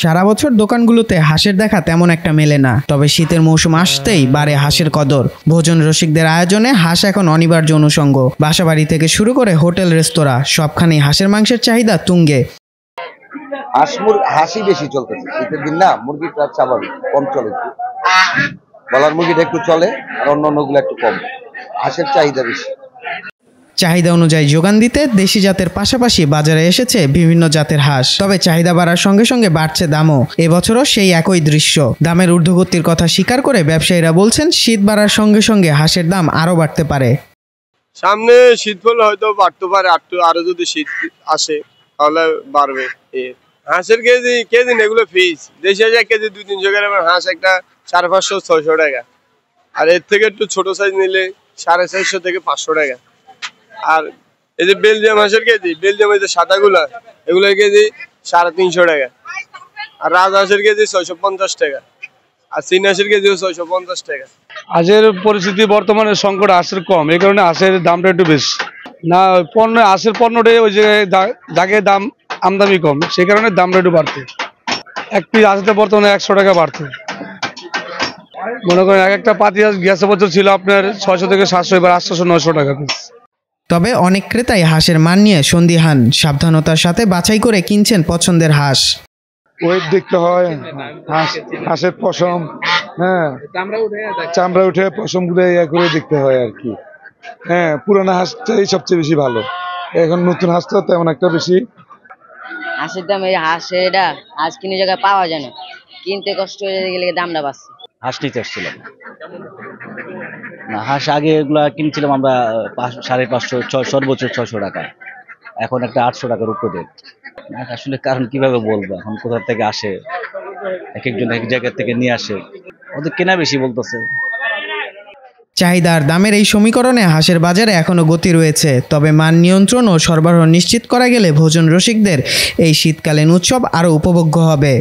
সারা বছর দোকানগুলোতে হাঁসের দেখা তেমন একটা মেলে না, তবে শীতের মৌসুম আসতেই বাড়ে হাঁসের কদর। ভোজন রসিকদের আয়োজনে হাঁস এখন অনিবার্য অনুষঙ্গ। বাসাবাড়ি থেকে শুরু করে হোটেল রেস্তোরাঁ সবখানেই হাঁসের মাংসের চাহিদা তুঙ্গে। হাঁসই বেশি চলতেছে শীতের দিন না, মুরগিটা স্বাভাবিক কম চলে, একটু বলার মুরগিটা একটু চলে আর অন্যগুলো একটু কম। হাঁসের চাহিদা বেশি। চাহিদা অনুযায়ী যোগান দিতে দেশি জাতের পাশাপাশি বাজারে এসেছে বিভিন্ন জাতের হাঁস। তবে চাহিদা বাড়ার সঙ্গে সঙ্গে বাড়ছে দামও। এবছরও সেই একই দৃশ্য। দামের ঊর্ধ্বগতির কথা স্বীকার করে ব্যবসায়ীরা বলছেন, শীত বাড়ার সঙ্গে সঙ্গে হাঁসের দাম আরও বাড়তে পারে। সামনে শীত পড়লে হয়তো বাড়তে পারে, আরো যদি শীত আসে তাহলে বাড়বে। হাঁসের কেজি এগুলো ফিস দেশে যায় কেজি 200-300 গ্রামের হাঁস একটা 550-600 টাকা, আর এর থেকে একটু ছোট সাইজ নিলে 450 থেকে 500 টাকা। আর এই যে বেলজিয়াম হাঁসের কেজি, বেলজিয়াম এই যে সাদাগুলা, এগুলোর কেজি 350 টাকা। আর রাজহাঁসের কেজি 650 টাকা, আর চীন হাঁসের কেজিও 650 টাকা। হাঁসের পরিস্থিতি বর্তমানে সংকট হাঁসের কম, এই কারণে হাঁসের দামটা একটু বেশি। না পণ্য হাঁসের পণ্যটাই ওই জায়গায় দাম আমদানি কম, সেই কারণে দামটা একটু বাড়তে। এক পিস হাঁসতে বর্তমানে 100 টাকা বাড়তে। মনে করেন একটা পাতি হাঁস গেছে বছর ছিল আপনার 600 থেকে 700, এবার 800-900 টাকা পিস। তবে অনেক ক্রেতাই হাঁসের মান নিয়ে সন্দিহান। সাবধানতার সাথে বাছাই করে কিনছেন পছন্দের হাঁস। ওয়েট দেখতে হয়, হাঁসের পশম, হ্যাঁ চামড়া উঠে পশম গুলো করে দেখতে হয় আর কি। হ্যাঁ, পুরানো হাঁসটাই সবচেয়ে বেশি ভালো। এখন নতুন হাঁসটা তেমন একটা বেশি। হাঁসের দাম এই হাঁস কিনে জায়গায় পাওয়া যায় না, কিনতে কষ্ট হয়ে গেলে দামটা বাড়ছে। হাঁস নিতে আসছিলাম না, হাঁস আগে এগুলা কিনছিলাম আমরা 550-600, সর্বোচ্চ 600 টাকা, এখন একটা 800 টাকার উপরে। আসলে কারণ কিভাবে বলবো, এখন কোথা থেকে আসে, এক একজন এক জায়গা থেকে নিয়ে আসে, ওদের কেনা বেশি বলতেছে। চাহিদা আর দামের এই সমীকরণে হাঁসের বাজারে এখনো গতি রয়েছে। তবে মান নিয়ন্ত্রণ ও সরবরাহ নিশ্চিত করা গেলে ভোজন রসিকদের এই শীতকালীন উৎসব আরও উপভোগ্য হবে।